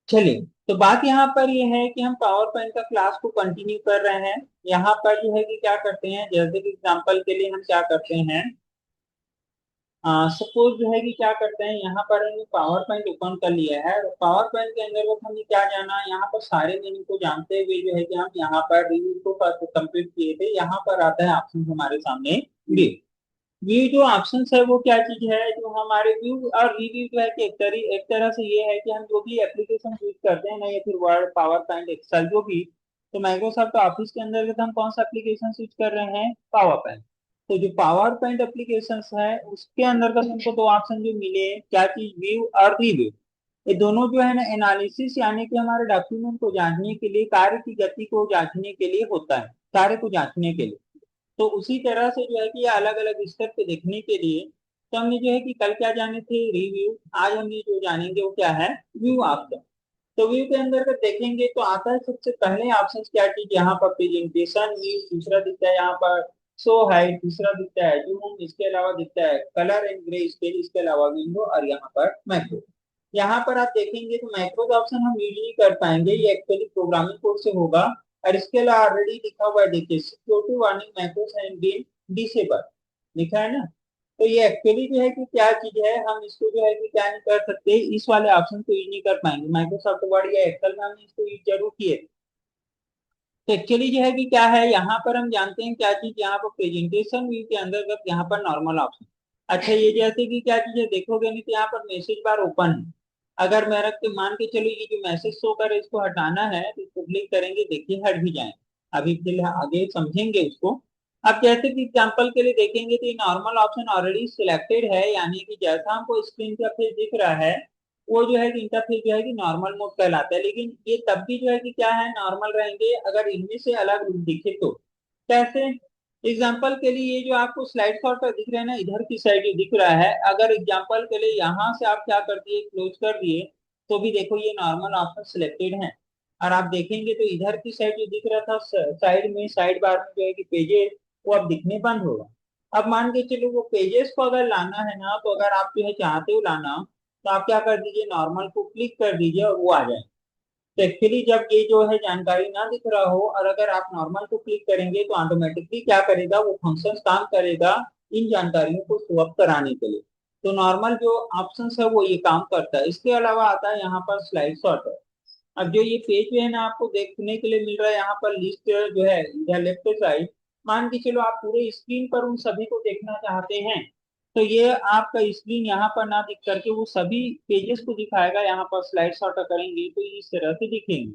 चलिए, तो बात यहाँ पर ये है कि हम पावर पॉइंट का क्लास को कंटिन्यू कर रहे हैं। यहाँ पर जो है कि क्या करते हैं, जैसे कि एग्जांपल के लिए हम क्या करते हैं, सपोज जो है कि क्या करते हैं, यहाँ पर हमने पावर पॉइंट ओपन कर लिया है। पावर पॉइंट के अंदर वो हमने क्या जाना, यहाँ पर सारे मेन्यू को जानते हुए जो है कि हम यहाँ पर रिव्यू को कंप्लीट किए थे। यहाँ पर आता है ऑप्शन हमारे सामने व्यू। व्यू जो ऑप्शन है वो क्या चीज है, जो हमारे व्यू और रिव्यू जो है कि एक तरह से ये है कि हम जो भी एप्लीकेशन यूज करते हैं ना, या फिर वर्ड, पावर पॉइंट, एक्सेल जो भी, तो माइक्रोसॉफ्ट ऑफिस के अंदर हम कौन सा एप्लीकेशन यूज कर रहे हैं, पावर पॉइंट। तो जो पावर पॉइंट एप्लीकेशन है उसके अंतर्गत हमको दो ऑप्शन जो मिले, क्या चीज, व्यू और रिव्यू। ये दोनों जो है ना एनालिसिस, यानी कि हमारे डॉक्यूमेंट को जांचने के लिए, कार्य की गति को जांचने के लिए होता है, कार्य को जांचने के लिए। तो उसी तरह से जो है कि अलग अलग स्तर पे देखने के लिए, तो हमने जो है कि कल क्या जाने थे, रिव्यू। आज हमने जो जानेंगे वो क्या है, व्यू ऑप्शन। तो व्यू के अंदर अगर देखेंगे तो आता है सबसे पहले ऑप्शन क्या चीज, यहाँ पर प्रेजेंटेशन व्यू, दूसरा दिखता है यहाँ पर शो हाइट, तीसरा दिखता है जूम, इसके अलावा दिखता है कलर एंड ग्रे स्केल, इसके अलावा विंडो, और यहाँ पर मैक्रो। यहाँ पर आप देखेंगे तो मैक्रो का ऑप्शन हम यूज नहीं कर पाएंगे, ये एक्चुअली प्रोग्रामिंग कोड से होगा। और इसके अलावा ऑलरेडी लिखा हुआ है, देखिए security warning macros and been disable, लिखा है ना। तो ये एक्चुअली जो है कि क्या चीज है, हम इसको जो है कि क्या नहीं कर सकते, इस वाले ऑप्शन को यूज नहीं कर पाएंगे। माइक्रोसॉफ्ट वर्ड या एक्सेल में हमने इसको यूज जरूर किए। तो एक्चुअली जो है कि क्या है, यहाँ पर हम जानते हैं क्या चीज, यहाँ पर प्रेजेंटेशन व्यू के अंतर्गत यहाँ पर नॉर्मल ऑप्शन। अच्छा, ये जैसे कि क्या चीज है, देखोगे नहीं तो यहाँ पर मैसेज बार ओपन है। अगर मैं रख के मान के चलो ये जो मैसेज शो करे इसको हटाना है, तो इसको क्लिक करेंगे, देखिए हट भी जाए। अभी फिलहाल आगे समझेंगे उसको। अब जैसे कि एग्जाम्पल के लिए देखेंगे तो ये नॉर्मल ऑप्शन ऑलरेडी सिलेक्टेड है, यानी कि जैसा हमको स्क्रीन का पेज दिख रहा है, वो जो है कि इंटरफेस जो है कि नॉर्मल मोड कहलाता है। लेकिन ये तब भी जो है कि क्या है, नॉर्मल रहेंगे अगर इनमें से अलग दिखे तो। कैसे, एग्जाम्पल के लिए ये जो आपको स्लाइड शॉट पर दिख रहे हैं ना, इधर की साइड जो दिख रहा है, अगर एग्जाम्पल के लिए यहाँ से आप क्या कर दिए, क्लोज कर दिए, तो भी देखो ये नॉर्मल ऑप्शन सिलेक्टेड है। और आप देखेंगे तो इधर की साइड जो दिख रहा था साइड में, साइड बार में जो है कि पेजेस, वो अब दिखने बंद होगा। अब मान के चलो वो पेजेस को अगर लाना है ना, तो अगर आप जो है चाहते हो लाना, तो आप क्या कर दीजिए, नॉर्मल को क्लिक कर दीजिए और वो आ जाए। तो एक्चुअली जब ये जो है जानकारी ना दिख रहा हो और अगर आप नॉर्मल को क्लिक करेंगे, तो ऑटोमेटिकली क्या करेगा, वो फंक्शन काम करेगा इन जानकारियों को स्वैप कराने के लिए। तो नॉर्मल जो ऑप्शन है वो ये काम करता है। इसके अलावा आता है यहाँ पर स्लाइड सॉर्टर। अब जो ये पेज जो है ना आपको देखने के लिए मिल रहा है, यहाँ पर लिस्ट जो है इधर लेफ्ट साइड, मान के चलो आप पूरे स्क्रीन पर उन सभी को देखना चाहते हैं, तो ये आपका स्क्रीन यहाँ पर ना दिख करके वो सभी पेजेस को दिखाएगा। यहाँ पर स्लाइड शॉर्ट करेंगे तो ये इस तरह से दिखेंगे।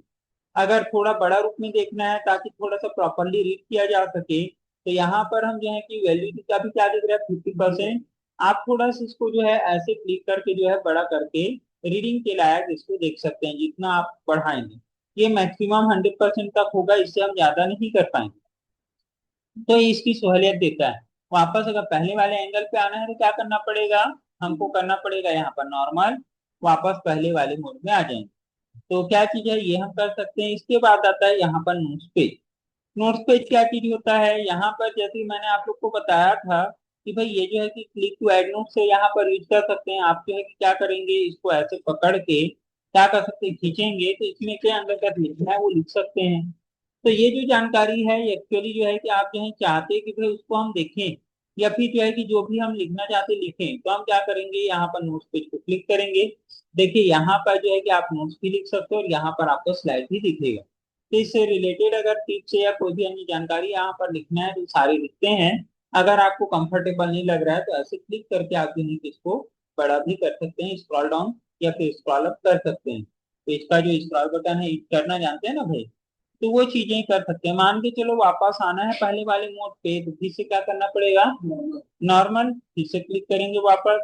अगर थोड़ा बड़ा रूप में देखना है ताकि थोड़ा सा प्रॉपरली रीड किया जा सके, तो यहाँ पर हम जो है कि वैल्यू का भी क्या दिख रहा है, 50%। आप थोड़ा सा इसको जो है ऐसे क्लिक करके जो है बड़ा करके रीडिंग के लायक इसको देख सकते हैं। जितना आप बढ़ाएंगे, ये मैक्सिमम 100% तक होगा, इससे हम ज्यादा नहीं कर पाएंगे। तो ये इसकी सहूलियत देता है। वापस अगर पहले वाले एंगल पे आना है तो क्या करना पड़ेगा, हमको करना पड़ेगा यहाँ पर नॉर्मल, वापस पहले वाले मोड में आ जाएंगे। तो क्या चीज है, ये हम कर सकते हैं। इसके बाद आता है यहाँ पर नोट्स पेज। नोट्स पेज क्या चीज होता है, यहाँ पर जैसे मैंने आप लोग को बताया था कि भाई ये जो है कि क्लिक टू ऐड नोट्स से यहाँ पर यूज कर सकते हैं। आप जो है कि क्या करेंगे, इसको ऐसे पकड़ के क्या कर सकते हैं, खींचेंगे तो इसमें क्या अंदर का लिखना है वो लिख सकते हैं। तो ये जो जानकारी है एक्चुअली जो है कि आप जो है चाहते हैं कि भाई उसको हम देखें, या फिर जो है कि जो भी हम लिखना चाहते हैं लिखें, तो हम क्या करेंगे, यहाँ पर नोट्स पेज को क्लिक करेंगे। देखिए यहाँ पर जो है कि आप नोट्स भी लिख सकते हो और यहाँ पर आपको स्लाइड भी दिखेगा। तो इससे रिलेटेड अगर टिप्स या कोई भी अन्य जानकारी यहाँ पर लिखना है तो सारे लिखते हैं। अगर आपको कंफर्टेबल नहीं लग रहा है तो ऐसे क्लिक करके आप जो है कि इसको बड़ा भी कर सकते हैं, स्क्रॉल डाउन या फिर स्क्रॉल अप कर सकते हैं। तो इसका जो स्क्रॉल बटन है करना जानते हैं ना भाई, तो वो चीजें कर सकते हैं। मान के चलो वापस आना है पहले वाले मोड पे, तो फिर से क्या करना पड़ेगा, नॉर्मल, फिर से क्लिक करेंगे वापस।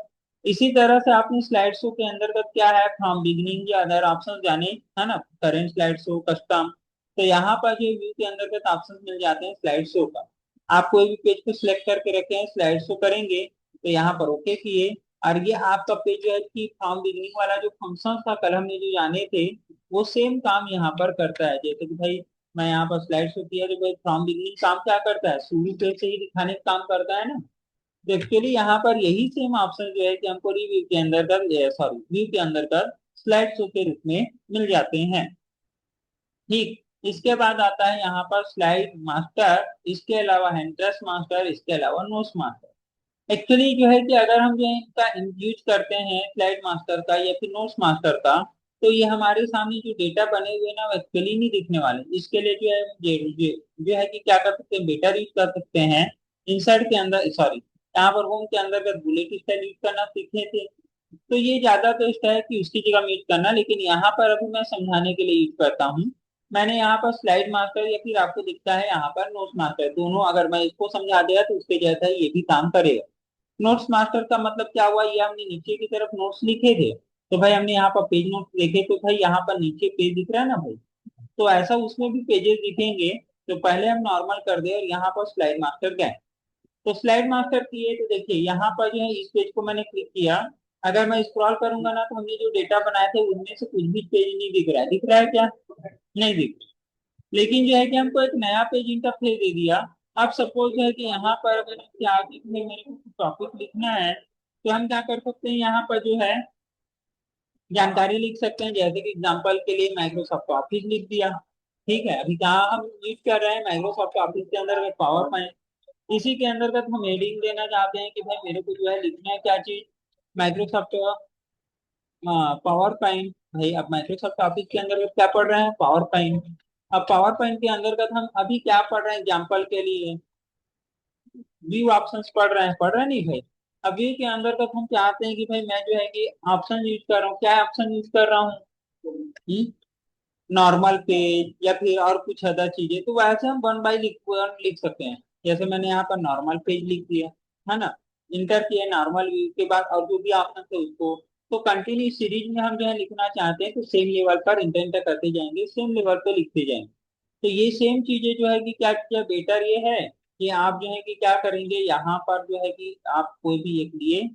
इसी तरह से आपने स्लाइड शो के अंतर्गत क्या है, फ्रॉम बिगिनिंग या अदर ऑप्शन जाने, है ना, करेंट स्लाइड शो, कस्टम। तो यहाँ पर जो व्यू के अंतर्गत ऑप्शन मिल जाते हैं स्लाइड शो का। आप कोई भी पेज को सिलेक्ट करके रखे हैं, स्लाइड शो करेंगे तो यहाँ पर ओके किए, और ये आपका पेज जो है कि फ्रॉम बिगिनिंग वाला जो फंक्शन था कल हमने जो जाने थे, वो सेम काम यहाँ पर करता है। जैसे कि भाई मैं यहाँ पर स्लाइड शो किया तो भाई फ्रॉम बिगिनिंग काम क्या करता है, शुरू पे से ही दिखाने का काम करता है ना। तो एक्चुअली यहाँ पर यही सेम ऑप्शन जो है कि हमको रिव्यू के अंदर कर, सॉरी व्यू के अंदर कर स्लाइड शो के रूप में मिल जाते हैं। ठीक, इसके बाद आता है यहाँ पर स्लाइड मास्टर, इसके अलावा है इंटरेस्ट मास्टर, इसके अलावा नोट्स मास्टर। एक्चुअली जो है कि अगर हम जो है इनका यूज करते हैं स्लाइड मास्टर का या फिर नोट्स मास्टर का, तो ये हमारे सामने जो डेटा बने हुए हैं ना वो एक्चुअली नहीं दिखने वाले। इसके लिए जो है जो है कि क्या कर सकते हैं, बेटर यूज कर सकते हैं। इंसर्ट के अंदर, सॉरी, यहाँ पर होम के अंदर अगर बुलेट स्टाइल यूज करना सीखे थे, तो ये ज्यादा बेस्ट है कि उसकी जगह में यूज करना। लेकिन यहाँ पर अभी मैं समझाने के लिए यूज करता हूँ। मैंने यहाँ पर स्लाइड मास्टर या फिर आपको दिखता है यहाँ पर नोट्स मास्टर, दोनों अगर मैं इसको समझा दिया तो उसके जैसा ही ये भी काम करेगा। नोट्स मास्टर का मतलब क्या हुआ, ये हमने नीचे की तरफ नोट्स लिखे थे, तो भाई हमने यहाँ पर पेज नोट्स देखे, तो भाई यहाँ पर नीचे पेज दिख रहा है ना भाई, तो ऐसा उसमें भी पेजेस दिखेंगे। तो पहले हम नॉर्मल कर दे और यहाँ पर स्लाइड मास्टर गए। तो स्लाइड मास्टर किए तो देखिए यहाँ पर जो है इस पेज को मैंने क्लिक किया। अगर मैं स्क्रॉल करूंगा ना तो हमने जो डेटा बनाए थे उनमें से कुछ भी पेज नहीं दिख रहा है। दिख रहा है क्या? नहीं दिख रहा। लेकिन जो है कि हमको एक नया पेज इंटरफेस दे दिया। अब सपोज है कि यहाँ पर अगर क्या कि मेरे को टॉपिक लिखना है, तो हम क्या कर सकते हैं, यहाँ पर जो है जानकारी लिख सकते हैं। जैसे कि एग्जांपल के लिए माइक्रोसॉफ्ट ऑफिस लिख दिया। ठीक है, अभी कहाँ हम यूज कर रहे हैं, माइक्रोसॉफ्ट ऑफिस के अंदर पावर पॉइंट। इसी के अंतर्गत हम हेडिंग देना चाहते हैं कि भाई मेरे को जो है लिखना है क्या चीज, माइक्रोसॉफ्ट पावर पॉइंट। भाई अब माइक्रोसॉफ्ट ऑफिस के अंतर्गत क्या पढ़ रहे हैं, पावर पॉइंट। अब पावर पॉइंट के अंतर्गत हम अभी क्या पढ़ रहे हैं, एग्जाम्पल के लिए व्यू ऑप्शंस पढ़ रहे हैं नहीं भाई। अब व्यू के अंतर्गत हम चाहते हैं कि भाई मैं जो है कि ऑप्शन यूज कर रहा हूँ, क्या ऑप्शन यूज कर रहा हूँ, नॉर्मल पेज या फिर और कुछ अदर चीजें, तो वैसे हम वन बाई लिख सकते हैं। जैसे मैंने यहाँ पर नॉर्मल पेज लिख दिया, है ना, इंटर किया नॉर्मल व्यू के बाद और जो भी ऑप्शन थे उसको। तो कंटिन्यू सीरीज में हम जो है लिखना चाहते हैं तो सेम लेवल पर इंटर इंटर करते जाएंगे, सेम लेवल पे लिखते जाएंगे। तो ये सेम चीजें जो है कि क्या क्या बेटर ये है कि आप जो है कि क्या करेंगे, यहाँ पर जो है कि आप कोई भी एक लिए,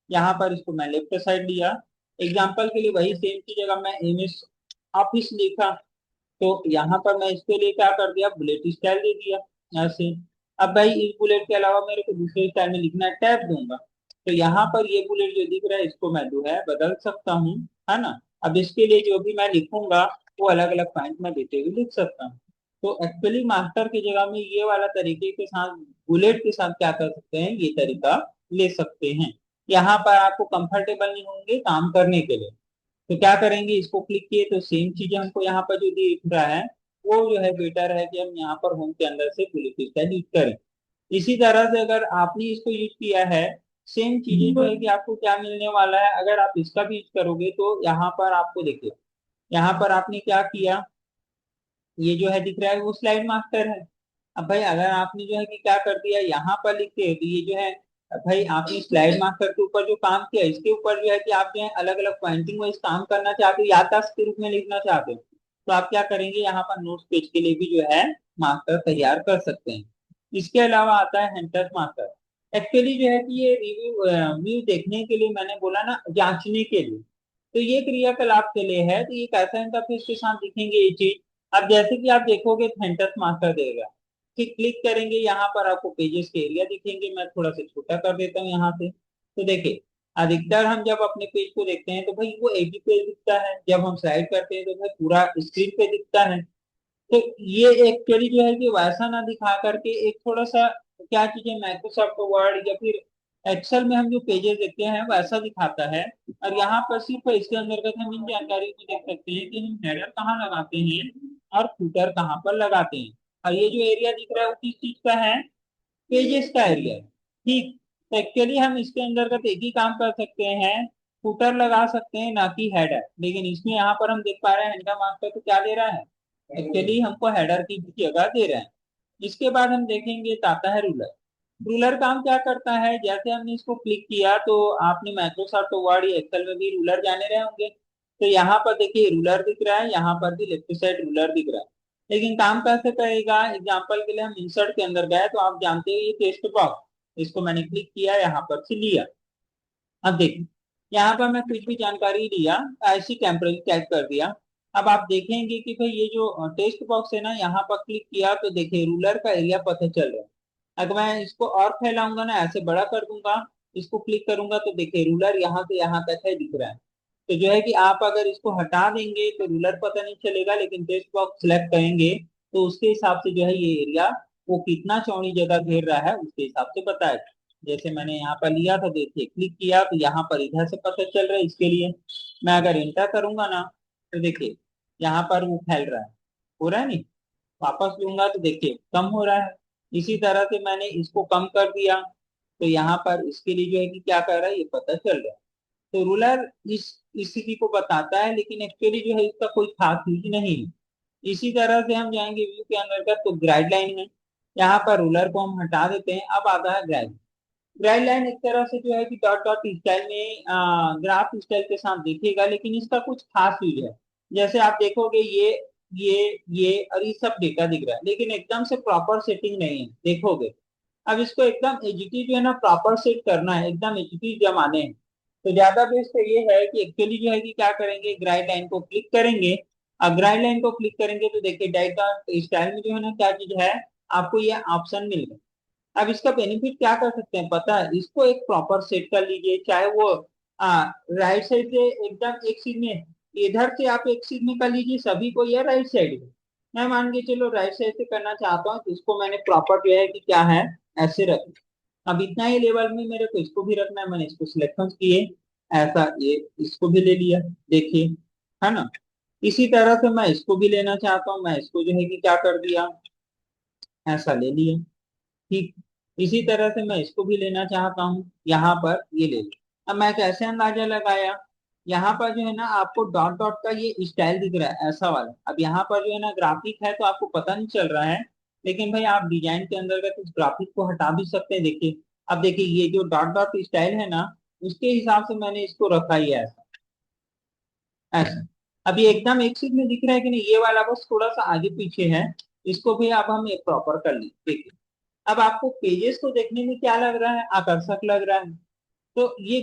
यहाँ पर इसको मैं लेफ्ट साइड लिया, एग्जाम्पल के लिए वही सेम की जगह मैं एमएस ऑफिस लिखा, तो यहाँ पर मैं इसके लिए क्या कर दिया, बुलेट स्टाइल दे दिया ऐसे। अब भाई इस बुलेट के अलावा मेरे को दूसरे स्टाइल में लिखना है, टैब दूंगा। तो यहाँ पर ये बुलेट जो दिख रहा है इसको मैं जो है बदल सकता हूँ, है ना। अब इसके लिए जो भी मैं लिखूंगा वो अलग अलग पॉइंट में देते हुए लिख सकता हूँ। तो एक्चुअली मास्टर की जगह में ये वाला तरीके के साथ बुलेट के साथ क्या कर सकते हैं, ये तरीका ले सकते हैं। यहाँ पर आपको कंफर्टेबल नहीं होंगे काम करने के लिए, तो क्या करेंगे, इसको क्लिक किए तो सेम चीजें हमको यहाँ पर जो दिख रहा है वो जो है बेटर है कि हम यहाँ पर होम के अंदर से बुलेट का यूज करें। इसी तरह से अगर आपने इसको यूज किया है, सेम चीजें जो है कि आपको क्या मिलने वाला है, अगर आप इसका भी यूज करोगे तो यहाँ पर आपको देखिए, यहाँ पर आपने क्या किया, ये जो है दिख रहा है वो स्लाइड मास्टर है। अब भाई अगर आपने जो है कि क्या कर दिया, यहाँ पर लिखते हैं तो ये जो है, भाई आपने स्लाइड मास्टर के ऊपर जो काम किया इसके ऊपर जो है कि आप जो है अलग अलग पॉइंटिंग वाइज काम करना चाहते हो, याददाश्त के रूप में लिखना चाहते हो, तो आप क्या करेंगे, यहाँ पर नोट्स पेज के लिए भी जो है मास्टर तैयार कर सकते हैं। इसके अलावा आता है हेंटर मास्टर। एक्चुअली जो है कि ये रिव्यू व्यू देखने के लिए मैंने बोला ना, जांचने के लिए, तो ये क्रियाकलाप के लिए है। तो ये कैसा इंटरफेस के साथ दिखेंगे ये चीज, अब जैसे कि आप देखोगे सेंटेंस मास्टर देगा, ठीक, क्लिक करेंगे यहाँ पर आपको पेजेस के एरिया दिखेंगे। मैं थोड़ा सा छोटा कर देता हूँ यहाँ से, तो देखिए अधिकतर हम जब अपने पेज को देखते हैं तो भाई वो एक ही पेज दिखता है, जब हम स्लाइड करते हैं तो भाई पूरा स्क्रीन पे दिखता है। तो ये एक्चुअली जो है कि वैसा ना दिखा करके एक थोड़ा सा क्या चीजें, माइक्रोसॉफ्ट वर्ड या फिर एक्सेल में हम जो पेजेस देखते हैं वैसा दिखाता है। और यहाँ पर सिर्फ इसके अंतर्गत हम इन जानकारी को देख सकते हैं कि हम हेडर कहाँ लगाते हैं और फुटर कहाँ पर लगाते हैं। और ये जो एरिया दिख रहा है वो किस चीज का है, पेजेस का एरिया है। ठीक, तो एक्चुअली हम इसके अंतर्गत एक ही काम कर सकते हैं, फुटर लगा सकते हैं ना कि हेडर। लेकिन इसमें यहाँ पर हम देख पा रहे हैं हेडर मास्टर तो क्या दे रहा है, एक्चुअली हमको हेडर की जगह दे रहे हैं। इसके बाद हम देखेंगे तो आता है रूलर। रूलर काम क्या करता है, जैसे हमने इसको क्लिक किया तो आपने माइक्रोसॉफ्ट वर्ड या एक्सेल में भी रूलर जाने रहे होंगे, तो यहाँ पर देखिए रूलर दिख रहा है, यहाँ पर भी लेफ्ट साइड रूलर दिख रहा है। लेकिन काम कैसे करेगा, एग्जाम्पल के लिए हम इंसर्ट के अंदर गए तो आप जानते हैं ये टेक्स्ट बॉक्स, इसको मैंने क्लिक किया, यहाँ पर से लिया। अब देखिए यहाँ पर मैं कुछ भी जानकारी लिया, ऐसी टेम्परेरी टाइप कर दिया। अब आप देखेंगे कि भाई ये जो टेक्स्ट बॉक्स है ना, यहाँ पर क्लिक किया तो देखिए रूलर का एरिया पता चल रहा है। अगर मैं इसको और फैलाऊंगा ना, ऐसे बड़ा कर दूंगा, इसको क्लिक करूंगा तो देखिए रूलर यहाँ से यहाँ तक है दिख रहा है। तो जो है कि आप अगर इसको हटा देंगे तो रूलर पता नहीं चलेगा, लेकिन टेक्स्ट बॉक्स सिलेक्ट करेंगे तो उसके हिसाब से जो है ये एरिया वो कितना चौड़ी जगह घेर रहा है उसके हिसाब से बताएगा। जैसे मैंने यहाँ पर लिया था, देखिए क्लिक किया तो यहाँ पर इधर से पता चल रहा है। इसके लिए मैं अगर इंटर करूंगा ना तो देखिए यहाँ पर वो फैल रहा है, हो रहा है नहीं। वापस लूंगा तो देखिए कम हो रहा है। इसी तरह से मैंने इसको कम कर दिया तो यहाँ पर इसके लिए जो है कि क्या कर रहा है ये पता चल रहा है। तो रूलर इस स्थिति को बताता है, लेकिन एक्चुअली जो है इसका कोई खास यूज नहीं है। इसी तरह से हम जाएंगे व्यू के अंदर का, तो गाइड लाइन है। यहाँ पर रूलर को हम हटा देते हैं, अब आता है गाइड। गाइड लाइन एक तरह से जो है कि डॉट डॉट स्टाइल में ग्राफ स्टाइल के साथ दिखेगा, लेकिन इसका कुछ खास यूज है। जैसे आप देखोगे ये और ये सब डेटा दिख रहा है, लेकिन एकदम से प्रॉपर सेटिंग नहीं है देखोगे। अब इसको एकदम एचटीटीपी जो है ना प्रॉपर सेट करना है, एकदम एचटीटीपी जमाने हैं। तो ज्यादा बेस्ट तो ये है कि एक्चुअली जो है कि क्या करेंगे, ग्राइड लाइन को क्लिक करेंगे। अब ग्राइड लाइन को क्लिक करेंगे तो देखिए डाटा स्टाइल में जो है ना क्या चीज है, आपको ये ऑप्शन मिल गया। अब इसका बेनिफिट क्या कर सकते हैं पता है, इसको एक प्रॉपर सेट कर लीजिए, चाहे वो राइट साइड से एकदम एक सीध में, इधर से आप एक सीध में कर लीजिए सभी को, या राइट साइड में। मैं मान के चलो राइट साइड से करना चाहता हूँ, तो इसको मैंने प्रॉपर जो है कि क्या है ऐसे रख। अब इतना ही लेवल में मेरे को इसको भी रखना है, मैंने इसको सिलेक्शन किए ऐसा, ये इसको भी ले लिया, देखिए, है ना। इसी तरह से मैं इसको भी लेना चाहता हूँ, मैं इसको जो है कि क्या कर दिया, ऐसा ले लिया। ठीक, इसी तरह से मैं इसको भी लेना चाहता हूँ, यहाँ पर ये ले लिया। अब मैं कैसे अंदाजा लगाया, यहाँ पर जो है ना आपको डॉट डॉट का ये स्टाइल दिख रहा है ऐसा वाला। अब यहाँ पर जो है ना ग्राफिक है तो आपको पता नहीं चल रहा है, लेकिन भाई आप डिजाइन के अंदर का कुछ ग्राफिक को हटा भी सकते हैं, देखिए। अब देखिए ये जो डॉट डॉट स्टाइल है ना, उसके हिसाब से मैंने इसको रखा ही है ऐसा ऐसा। अब ये एकदम एक सीध में दिख रहा है कि नहीं, ये वाला बस थोड़ा सा आगे पीछे है। इसको भी अब हम एक प्रॉपर कर ली, देखिए। अब आपको पेजेस को देखने में क्या लग रहा है, आकर्षक लग रहा है। तो ये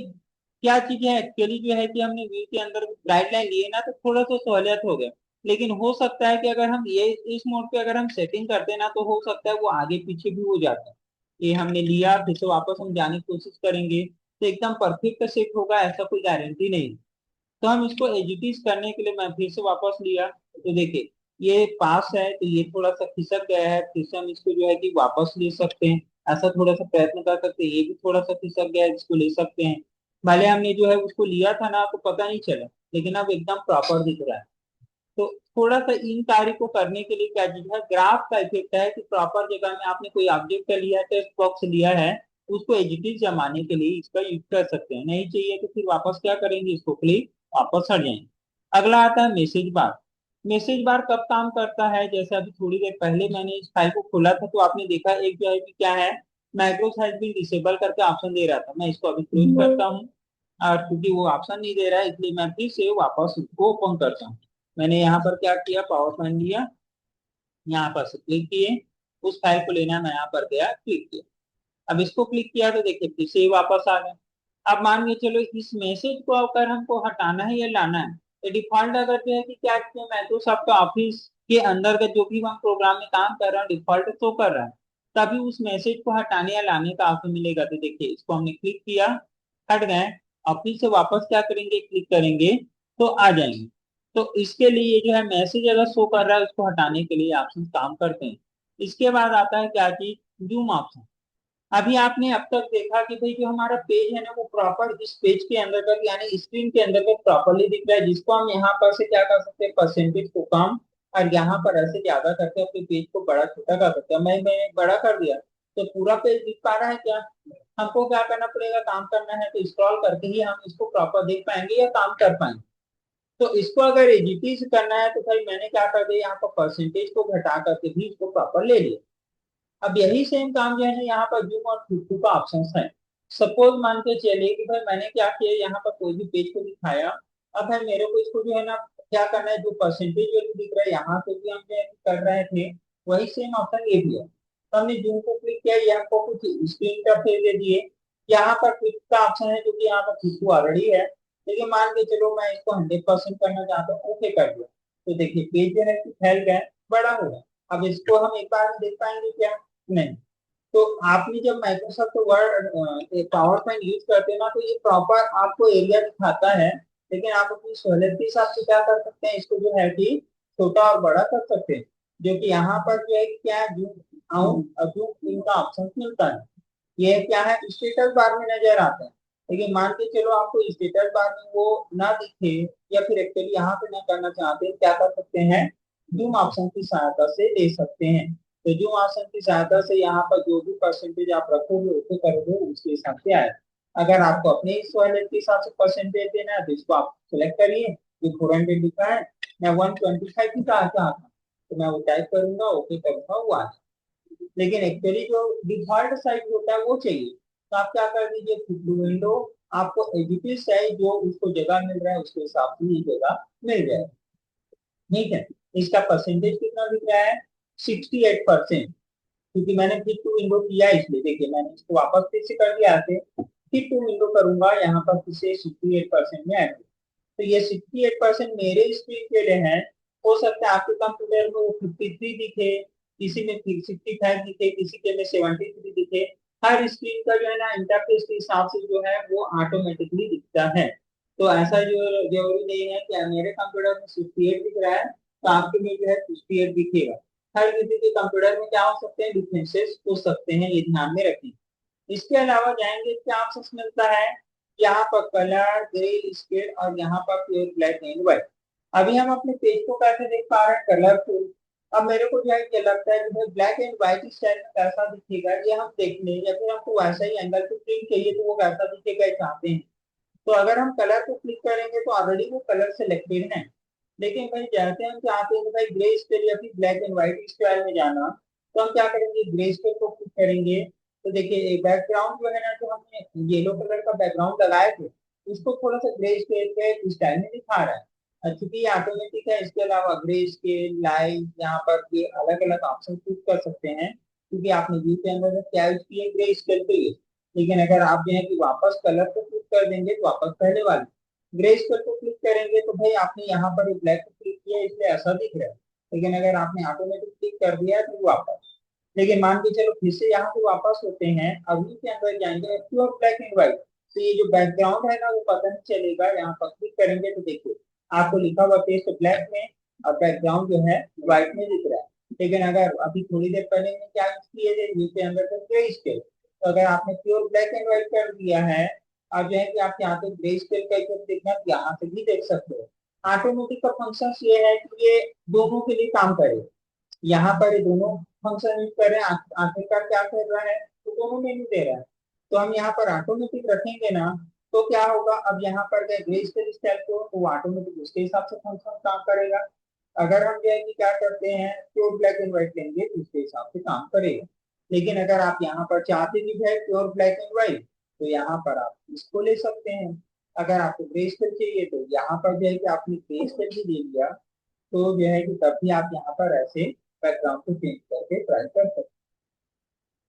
क्या चीज है, एक्चुअली जो है कि हमने व्यू के अंदर गाइडलाइन लिए ना तो थोड़ा सा सहूलियत हो गया। लेकिन हो सकता है कि अगर हम ये इस मोड पे अगर हम सेटिंग करते हैं ना, तो हो सकता है वो आगे पीछे भी हो जाता है। ये हमने लिया फिर से वापस हम जाने की कोशिश करेंगे तो एकदम परफेक्ट सेट होगा ऐसा कोई गारंटी नहीं। तो हम इसको एडिटिंग करने के लिए मैं फिर से वापस लिया, तो देखिए ये पास है तो ये थोड़ा सा खिसक गया है, फिर से हम इसको जो है कि वापस ले सकते हैं। ऐसा थोड़ा सा प्रयत्न कर सकते हैं, ये भी थोड़ा सा खिसक गया है, इसको ले सकते हैं। भले हमने जो है उसको लिया था ना तो पता नहीं चला, लेकिन अब एकदम प्रॉपर दिख रहा है। तो थोड़ा सा इन कार्य को करने के लिए क्या चीज है, ग्राफ का इफेक्ट है कि प्रॉपर जगह में आपने कोई ऑब्जेक्ट लिया है, टेक्स्ट बॉक्स लिया है, उसको एडिटिव जमाने के लिए इसका यूज कर सकते हैं। नहीं चाहिए तो फिर वापस क्या करेंगे, इसको क्लिक वापस हट जाएंगे। अगला आता है मैसेज बार। मैसेज बार कब काम करता है, जैसे अभी थोड़ी देर पहले मैंने इस फाइल को खोला था तो आपने देखा एक जो है कि क्या है, माइक्रो हैज बीन डिसेबल करके ऑप्शन दे रहा था। मैं इसको अभी क्लोज करता हूँ, और क्योंकि वो ऑप्शन नहीं दे रहा है इसलिए मैं फिर से वापस उसको ओपन करता हूँ। मैंने यहाँ पर क्या किया, पावर पॉइंट लिया, यहाँ पर से क्लिक किए, उस फाइल को लेना, मैं यहाँ पर गया क्लिक किया। अब इसको क्लिक किया तो देखिए फिर से ये वापस आ गया। अब मान के चलो इस मैसेज को अगर हमको हटाना है या लाना है, तो डिफॉल्ट अगर जो है कि क्या किया, माइक्रोसॉफ्ट का ऑफिस के अंदर का जो भी हम प्रोग्राम में काम कर रहे हैं डिफॉल्ट शो कर रहा है। तभी उस मैसेज को हटाने या लाने का ऑप्शन मिलेगा, तो देखिए इसको हमने क्लिक किया, हट गए। और फिर से वापस क्या करेंगे, क्लिक करेंगे तो आ जाएंगे। तो इसके लिए जो है मैसेज अगर शो कर रहा है उसको हटाने के लिए ऑप्शन काम करते हैं। इसके बाद आता है क्या चीज, जूम ऑप्शन। अभी आपने अब तक देखा कि भाई जो हमारा पेज है ना वो प्रॉपर इस पेज के अंदर का यानी स्क्रीन के अंदर का प्रॉपरली दिख रहा है, जिसको हम यहाँ पर से क्या कर सकते हैं, परसेंटेज को कम और यहाँ पर ऐसे ज्यादा करके अपने पेज को बड़ा छोटा कर सकते हैं। मैंने बड़ा कर दिया तो पूरा पेज दिख पा रहा है क्या, हमको क्या करना पड़ेगा, काम करना है तो स्क्रॉल करके ही हम इसको प्रॉपर देख पाएंगे या काम कर पाएंगे। तो इसको अगर एडिटिंग करना है तो भाई मैंने क्या कर दिया, यहाँ पर परसेंटेज को घटा करके भी इसको प्रॉपर ले लिया। अब यही सेम काम जो है ना यहाँ पर जूम और थ्रू का ऑप्शन है। सपोज मान के चलिए कि भाई मैंने क्या किया, यहाँ पर कोई भी पेज को दिखाया। अब भाई मेरे को इसको जो है ना क्या करना है, जो परसेंटेज वैल्यू दिख रहा है यहाँ पे भी हम जो है कर रहे थे, वही सेम ऑप्शन ये भी है। तो हमने जूम को क्लिक किया, ये हमको कुछ स्क्रीन का फेस दे दिए। यहाँ पर क्लिक का ऑप्शन है जो कि यहाँ पर खुशबू ऑलरेडी है, लेकिन मान के चलो मैं इसको 100% करना चाहता हूँ, ओके कर दिया। तो देखिए पेज जो है कि फैल गया, बड़ा हो गया। अब इसको हम एक बार में देख पाएंगे क्या, नहीं। तो आपने जब Microsoft word power point use करते हैं ना तो ये प्रॉपर आपको एरिया दिखाता है लेकिन आप अपनी सहूलियत के हिसाब से क्या कर सकते हैं, इसको जो है कि छोटा और बड़ा कर सकते हैं। जो कि यहाँ पर जो है कि क्या है, जूम आउट और जूम इन का ऑप्शन मिलता है। ये क्या है, स्टेटस बार में नजर आता है। लेकिन मान के चलो आपको स्टेटस बार में वो ना दिखे, या फिर एक्चुअली यहाँ पे ना करना चाहते हैं, क्या कर सकते हैं, जूम ऑप्शन की सहायता से ले सकते हैं। तो जूम ऑप्शन की सहायता से यहाँ पर जो भी परसेंटेज आप रखोगे उसे करोगे उसके हिसाब से आएगा। अगर आपको अपने इस वाले के हिसाब से परसेंटेज देना है तो इसको आप सिलेक्ट करिए। जो 400 लिखा है, मैं 125 ही कहा था, तो मैं वो टाइप करूंगा, ओके करूंगा, वो आ जाएगा। लेकिन एक्चुअली जो डिफॉल्ट साइज होता है वो चाहिए, तो आप क्या कर दीजिए, फिट विंडो, आपको एडिटिव साइज जो उसको जगह मिल रहा है उसके हिसाब से ये जगह मिल जाएगा। ठीक है, इसका परसेंटेज कितना दिख रहा है, 68%। क्योंकि मैंने फिट टू विंडो किया है, इसलिए देखिए मैंने इसको वापस फिर से कर दिया आके, फिट टू विंडो करूंगा, यहाँ पर फिर से 68% में आएगा। तो ये 68% मेरे स्क्रीन के लिए है। हो सकता है आपके कंप्यूटर में वो 53 दिखे, किसी में 65 दिखे, किसी के में 73 दिखे। हर स्क्रीन का जो है ना इंटरफेस के हिसाब से जो है वो ऑटोमेटिकली दिखता है। तो ऐसा जो जरूरी नहीं है कि मेरे कंप्यूटर में 68 दिख रहा है तो आपके में जो है 68 दिखेगा। हर किसी के कंप्यूटर में क्या हो सकते हैं, डिफरेंसेस हो सकते हैं, ये ध्यान में रखें। इसके अलावा जाएंगे क्या ऑप्शन मिलता है, यहाँ पर कलर, ग्रे स्केल, और यहाँ पर प्योर ब्लैक एंड व्हाइट। अभी हम अपने पेज को कैसे देख पा रहे हैं, कलरफुल। अब मेरे को जो है क्या लगता है कि भाई ब्लैक एंड व्हाइट स्टाइल में कैसा दिखेगा ये हम देख लें, या फिर हमको वैसा ही एंगल पे प्रिंट चाहिए तो वो कैसा दिखेगा ये चाहते हैं। तो अगर हम कलर को क्लिक करेंगे तो ऑलरेडी वो कलर सिलेक्टेड है। लेकिन भाई जैसे हम चाहते हैं कि भाई ग्रे स्केल या फिर ब्लैक एंड व्हाइट स्टाइल में जाना, तो हम क्या करेंगे, ग्रे स्केल को क्लिक करेंगे। तो देखिए बैकग्राउंड जो है ना, जो हमने येलो कलर का बैकग्राउंड लगाए थे उसको थोड़ा सा ग्रे स्केल के स्टाइल में दिखा रहा है। चूंकि ये ऑटोमेटिक है, इसके अलावा ग्रे स्केल, लाइट, यहाँ पर ये अलग अलग ऑप्शन चूज कर सकते हैं, क्योंकि आपने व्यू के अंदर में क्या यूज किया, ग्रे स्केल पे यूज। लेकिन अगर आप जो है कि वापस कलर को क्लिक कर देंगे तो वापस पहले वाले ग्रे स्केल को क्लिक करेंगे, तो भाई आपने यहाँ पर ब्लैक को क्लिक किया इसलिए ऐसा दिख रहा है। लेकिन अगर आपने ऑटोमेटिक क्लिक कर दिया है तो वापस। लेकिन मान के चलो फिर से यहाँ पे वापस होते हैं, अभी के अंदर जाएंगे प्योर ब्लैक एंड व्हाइट, तो ये जो बैकग्राउंड है ना वो पता नहीं चलेगा। यहाँ पर क्लिक करेंगे तो देखिए आपको लिखा हुआ पेज ब्लैक में और बैकग्राउंड जो है व्हाइट में दिख रहा है। लेकिन अगर अभी थोड़ी देर पहले में क्या यूज किए थे, व्यू के अंदर तो ग्रे स्केल। तो अगर आपने प्योर ब्लैक एंड व्हाइट कर दिया है, अब जो है कि आप यहाँ पे ग्रे स्केल का इफेक्ट देखना तो यहाँ से भी देख सकते हो। ऑटोमेटिक का फंक्शन ये है कि ये दोनों के लिए काम करे। यहाँ पर ये दोनों फंक्शन यूज कर रहे हैं, आखिरकार क्या कर रहा है, तो दोनों मेन्यू दे रहा है। तो हम यहाँ पर ऑटोमेटिक रखेंगे ना, तो क्या होगा, अब यहाँ पर गए ग्रे स्केल स्टाइल को तो ऑटोमेटिक उसके हिसाब से फंक्शन काम करेगा। अगर हम जो है कि क्या करते हैं प्योर ब्लैक एंड व्हाइट लेंगे तो उसके हिसाब से काम करेगा। लेकिन अगर आप यहाँ पर चाहते भी है प्योर ब्लैक एंड व्हाइट, तो यहाँ पर आप इसको ले सकते हैं। अगर आपको ग्रे स्केल चाहिए तो यहाँ पर जो है कि आपने ग्रे स्केल भी दे दिया, तो जो है कि तब भी आप यहाँ पर ऐसे बैकग्राउंड को चेंज करके ट्राई कर सकते हैं।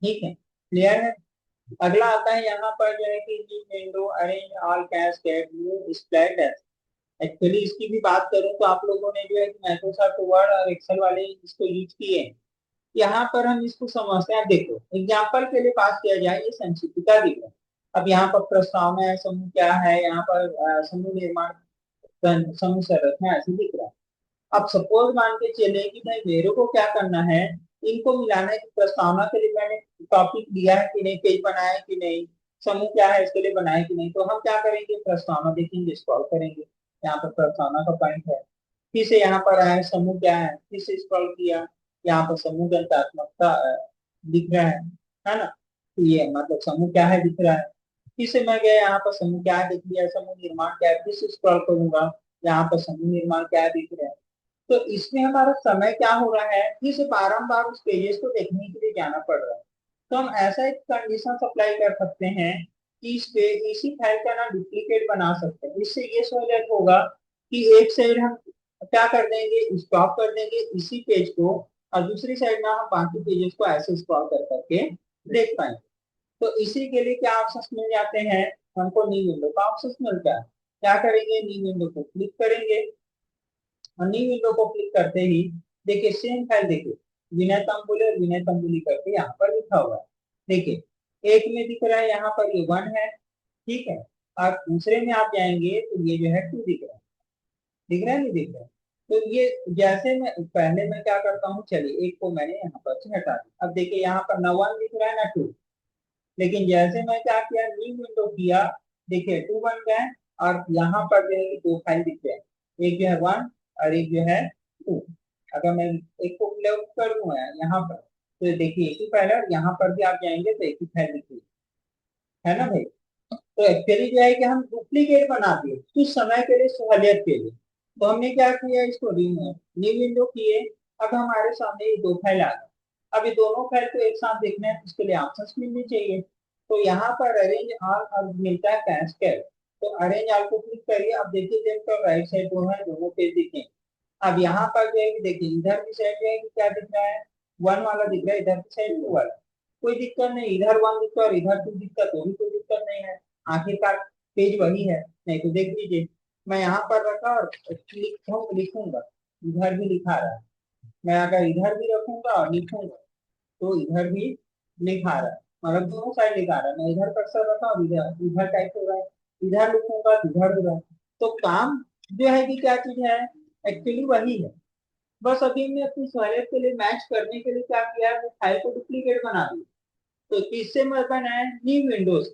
ठीक है, क्लियर है। अगला आता है यहाँ पर जो है कि new window arrange all cascade new splat. Actually इसकी भी बात करूं तो आप लोगों ने जो है माइक्रोसॉफ्ट वर्ड और एक्सेल वाले इसको यूज किए हैं। यहाँ पर हम इसको समझते हैं, देखो एग्जाम्पल के लिए बात किया जाए, ये संक्षिप्तता दिख रहा है। अब यहाँ पर प्रस्तावना है, समूह क्या है, यहाँ पर समूह निर्माण, समूह संरचना ऐसे दिख रहा है। अब सपोज मान के चले कि भाई मेरे को क्या करना है, इनको मिलाना है कि प्रस्तावना के लिए मैंने टॉपिक दिया है कि नहीं, पेज बनाया है कि नहीं, समूह क्या है इसके लिए बनाया है कि नहीं। तो हम क्या करेंगे, प्रस्तावना देखेंगे, स्क्रॉल करेंगे, यहाँ पर प्रस्तावना का पॉइंट है। फिर से यहाँ पर आए समूह क्या है, फिर से स्क्रॉल किया, यहाँ पर समूह ग्रंथात्मकता दिख रहा है ना। तो ये मतलब समूह क्या है दिख रहा है। फिर से मैं गया यहाँ पर समूह क्या है दिख लिया, समूह निर्माण क्या है, फिर से स्क्रॉल करूंगा, यहाँ पर समूह निर्माण क्या है दिख रहा है। तो इसमें हमारा समय क्या हो रहा है, फिर से बारम्बार उस पेजेस को देखने के लिए जाना पड़ रहा है। तो हम ऐसा एक कंडीशन अप्लाई कर सकते हैं कि इसी फाइल का ना डुप्लीकेट बना सकते हैं। इससे ये सहूलियत होगा कि एक साइड हम क्या कर देंगे, स्टॉप कर देंगे इसी पेज को, और दूसरी साइड में हम बाकी पेजेस को ऐसे स्क्रॉल कर करके देख पाएंगे। तो इसी के लिए क्या ऑप्शन मिल जाते हैं, हमको न्यू विंडो का ऑप्शन मिलता है। क्या करेंगे, न्यू विंडो को क्लिक करेंगे, और न्यू विंडो को क्लिक करते ही देखिए सेम फाइल, देखिए विनय तंबुले और विनय तंबुली करके यहाँ पर लिखा हुआ है। देखिए एक में दिख रहा है यहाँ पर ये 1 है, ठीक है। और दूसरे में आप जाएंगे तो ये जो है 2 दिख रहा है। दिख रहा है नहीं दिख रहा है? तो ये जैसे मैं पहले मैं क्या करता हूँ, चलिए एक को मैंने यहाँ पर से हटा दिया। अब देखिए यहाँ पर ना 1 दिख रहा है ना 2। लेकिन जैसे मैं क्या किया, न्यू विंडो किया, देखिए 2 बन गए। और यहाँ पर जो है कि 2 फाइल दिख रहे हैं, एक जो है 1 और एक जो है 2। अगर मैं एक को क्लोज कर दूं यहाँ पर, तो देखिए एक ही फाइल है, और यहाँ पर भी आप जाएंगे तो एक ही फाइल दिख रही है ना भाई। तो एक्चुअली जो है कि हम डुप्लीकेट बना दिए कुछ समय के लिए, सहूलियत के लिए। तो हमने क्या किया, इसको न्यू विंडो किए। अब हमारे सामने ये 2 फाइल आ गए। अब ये दोनों फाइल को एक साथ देखना है, उसके लिए ऑप्शंस मिलनी चाहिए। तो यहाँ पर अरेंज ऑल और मिलता है कैस्केड। तो अरेंज ऑल को क्लिक करिए। अब देखिए लेफ्ट और राइट साइड जो है दोनों पेज दिखेंगे। अब यहाँ पर जो है कि देखिए इधर की साइड जो है कि क्या दिख रहा है, 1 वाला दिख रहा है, इधर की साइड 2 वाला। कोई दिक्कत नहीं, इधर 1 दिक्कत और इधर 2 दिक्कत, तो भी कोई दिक्कत नहीं है। आखिरकार पेज वही है। नहीं तो देख लीजिए, मैं यहाँ पर रखा और लिखूंगा, इधर भी लिखा रहा है। मैं अगर इधर भी रखूंगा और लिखूंगा तो इधर भी लिखा रहा है। मतलब दोनों साइड लिखा रहा है। मैं इधर कर्सर रखा और इधर इधर टाइप हो रहा है। इधर लिखूंगा तो इधर हो रहा है। तो काम जो है कि क्या चीज है, एक्चुअली वही है। बस अभी हमने अपनी सहूलियत के लिए मैच करने के लिए क्या किया है, फाइल को डुप्लीकेट बना दिया। तो इससे मैं बनाया न्यू विंडोज।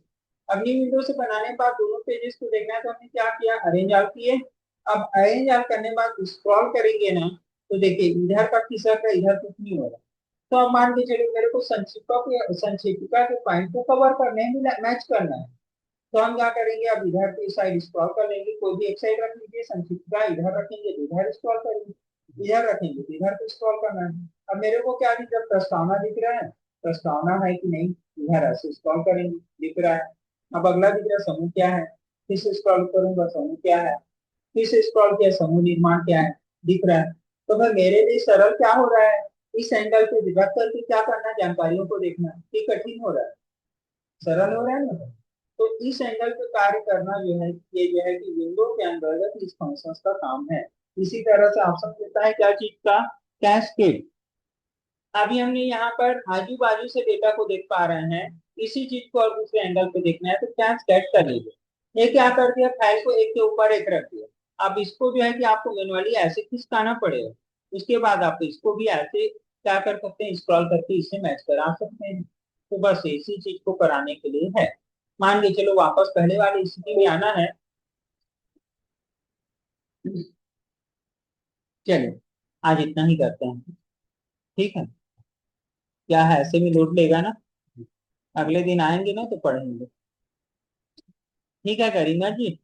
अब न्यू विंडो से बनाने के बाद दोनों पेजेस को देखना है, तो हमने क्या किया, अरेंज ऑल किए। अब अरेंज ऑल करने के बाद स्क्रॉल करेंगे ना, तो देखिए इधर का खिसक है, इधर कुछ नहीं हो रहा। तो अब मान के चलिए मेरे को संक्षिप्ता के पॉइंट को कवर करने में मैच करना है। तो हम क्या करेंगे, अब इधर की साइड स्क्रॉल कर लेंगे, कोई भी एक साइड रख लीजिए, संक्षिप्त इधर रखेंगे तो इधर स्क्रॉल करेंगे, इधर रखेंगे तो इधर को स्क्रॉल करना है। अब मेरे को क्या दिख रहा है, प्रस्तावना दिख रहा है। प्रस्तावना है कि नहीं, इधर ऐसे स्क्रॉल करेंगे, दिख रहा है। अब अगला दिख रहा है, समूह क्या है, फिर से स्क्रॉल करूंगा, समूह क्या है, फिर से स्क्रॉल किया, समूह निर्माण क्या है, दिख रहा है। तो फिर मेरे लिए सरल क्या हो रहा है, इस एंगल पे विभाग करके क्या करना है, जानकारियों को देखना। ये कठिन हो रहा है, सरल हो रहा है ना। तो इस एंगल पे कार्य करना जो है, ये जो है कि विंडो के अंतर्गत इस फंक्शन का काम है। इसी तरह से ऑप्शन देता है क्या चीज का, कैस्केड। अभी हमने यहाँ पर आजू बाजू से डेटा को देख पा रहे हैं, इसी चीज को और दूसरे एंगल पे देखना है तो कैस्केड कर लीजिए। ये क्या कर दिया, फाइल को एक के ऊपर एक रख दिया। अब इसको जो है कि आपको मैनुअली ऐसे खिसकाना पड़ेगा। उसके बाद आप इसको भी ऐसे क्या कर सकते हैं, स्क्रॉल करके इससे मैच करा सकते हैं। तो बस इसी चीज को कराने के लिए है। मान के चलो वापस पहले वाली स्थिति में आना है। चलिए आज इतना ही करते हैं, ठीक है। क्या है, ऐसे में लोड लेगा ना, अगले दिन आएंगे ना तो पढ़ेंगे। ठीक है करीना जी।